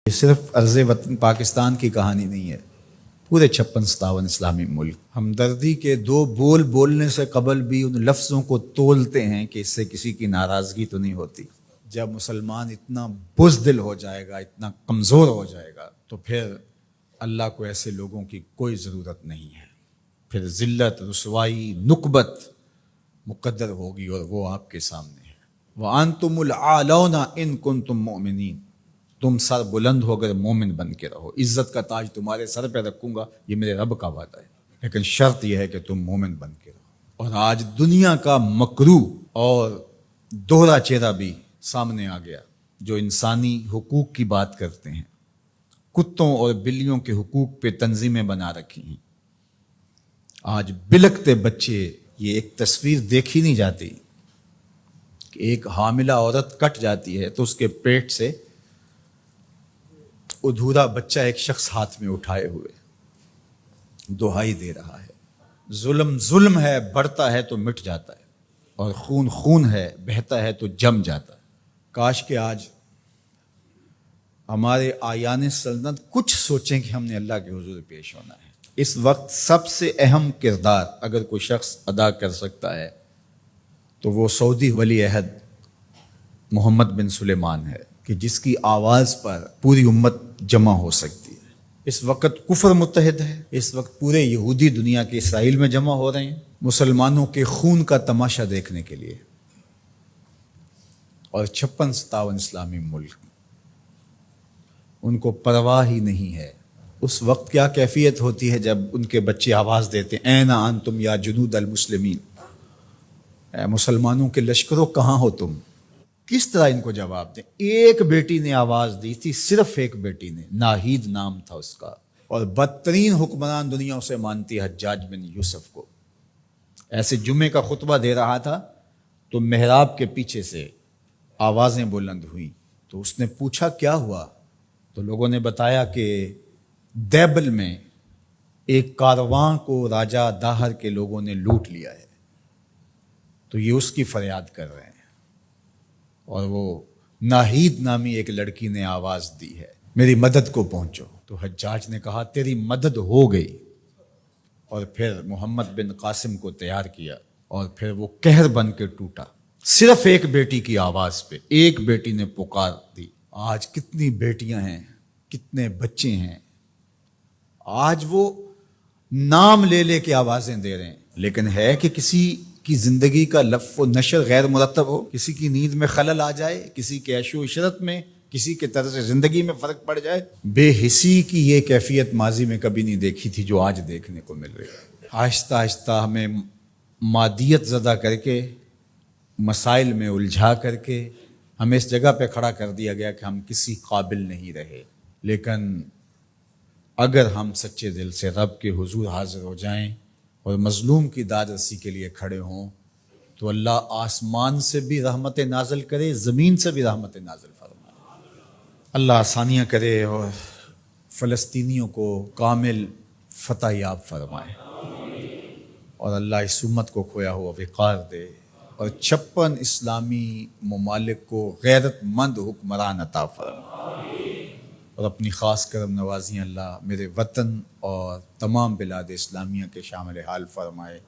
یہ صرف عرض وطن پاکستان کی کہانی نہیں ہے، پورے 56-57 اسلامی ملک ہمدردی کے دو بول بولنے سے قبل بھی ان لفظوں کو تولتے ہیں کہ اس سے کسی کی ناراضگی تو نہیں ہوتی۔ جب مسلمان اتنا بزدل ہو جائے گا، اتنا کمزور ہو جائے گا، تو پھر اللہ کو ایسے لوگوں کی کوئی ضرورت نہیں ہے۔ پھر ذلت، رسوائی، نکبت مقدر ہوگی اور وہ آپ کے سامنے ہے۔ وَأَنْتُمُ الْأَعْلَوْنَ إِن كُنتُم مُؤْمِنِينَ، تم سر بلند ہو کر مومن بن کے رہو، عزت کا تاج تمہارے سر پہ رکھوں گا، یہ میرے رب کا وعدہ ہے، لیکن شرط یہ ہے کہ تم مومن بن کے رہو۔ اور آج دنیا کا مکروہ اور دوہرا چہرہ بھی سامنے آ گیا، جو انسانی حقوق کی بات کرتے ہیں، کتوں اور بلیوں کے حقوق پہ تنظیمیں بنا رکھی ہیں۔ آج بلکتے بچے، یہ ایک تصویر دیکھی نہیں جاتی کہ ایک حاملہ عورت کٹ جاتی ہے تو اس کے پیٹ سے ادھورا بچہ ایک شخص ہاتھ میں اٹھائے ہوئے دہائی دے رہا ہے۔ ظلم ظلم ہے، بڑھتا ہے تو مٹ جاتا ہے، اور خون خون ہے، بہتا ہے تو جم جاتا ہے۔ کاش کہ آج ہمارے آیان سلطنت کچھ سوچیں کہ ہم نے اللہ کے حضور پیش ہونا ہے۔ اس وقت سب سے اہم کردار اگر کوئی شخص ادا کر سکتا ہے تو وہ سعودی ولی عہد محمد بن سلیمان ہے، کہ جس کی آواز پر پوری امت جمع ہو سکتی ہے۔ اس وقت کفر متحد ہے، اس وقت پورے یہودی دنیا کے اسرائیل میں جمع ہو رہے ہیں مسلمانوں کے خون کا تماشا دیکھنے کے لیے، اور 56-57 اسلامی ملک ان کو پرواہ ہی نہیں ہے۔ اس وقت کیا کیفیت ہوتی ہے جب ان کے بچے آواز دیتے ہیں، این انتم یا جنود المسلمین، اے مسلمانوں کے لشکروں کہاں ہو تم؟ کس طرح ان کو جواب دیں؟ ایک بیٹی نے آواز دی تھی، صرف ایک بیٹی نے، ناہید نام تھا اس کا، اور بدترین حکمران دنیا اسے مانتی حجاج بن یوسف کو۔ ایسے جمعے کا خطبہ دے رہا تھا تو محراب کے پیچھے سے آوازیں بلند ہوئیں، تو اس نے پوچھا کیا ہوا؟ تو لوگوں نے بتایا کہ دیبل میں ایک کارواں کو راجہ داہر کے لوگوں نے لوٹ لیا ہے، تو یہ اس کی فریاد کر رہے ہیں، اور وہ ناہید نامی ایک لڑکی نے آواز دی ہے، میری مدد کو پہنچو۔ تو حجاج نے کہا تیری مدد ہو گئی، اور پھر محمد بن قاسم کو تیار کیا، اور پھر وہ قہر بن کے ٹوٹا، صرف ایک بیٹی کی آواز پہ۔ ایک بیٹی نے پکار دی۔ آج کتنی بیٹیاں ہیں، کتنے بچے ہیں، آج وہ نام لے لے کے آوازیں دے رہے ہیں، لیکن ہے کہ کسی کی زندگی کا لف و نشر غیر مرتب ہو، کسی کی نیند میں خلل آ جائے، کسی کے عیش و عشرت میں، کسی کے طرز زندگی میں فرق پڑ جائے۔ بے حسی کی یہ کیفیت ماضی میں کبھی نہیں دیکھی تھی جو آج دیکھنے کو مل رہی ہے۔ آہستہ آہستہ ہمیں مادیت زدہ کر کے، مسائل میں الجھا کر کے ہمیں اس جگہ پہ کھڑا کر دیا گیا کہ ہم کسی قابل نہیں رہے۔ لیکن اگر ہم سچے دل سے رب کے حضور حاضر ہو جائیں اور مظلوم کی داد رسی کے لیے کھڑے ہوں، تو اللہ آسمان سے بھی رحمت نازل کرے، زمین سے بھی رحمت نازل فرمائے۔ اللہ آسانیاں کرے اور فلسطینیوں کو کامل فتح یاب فرمائے، اور اللہ اس امت کو کھویا ہوا وقار دے، اور 56 اسلامی ممالک کو غیرت مند حکمران عطا فرمائے، اور اپنی خاص کرم نوازیاں اللہ میرے وطن اور تمام بلاد اسلامیہ کے شامل حال فرمائے۔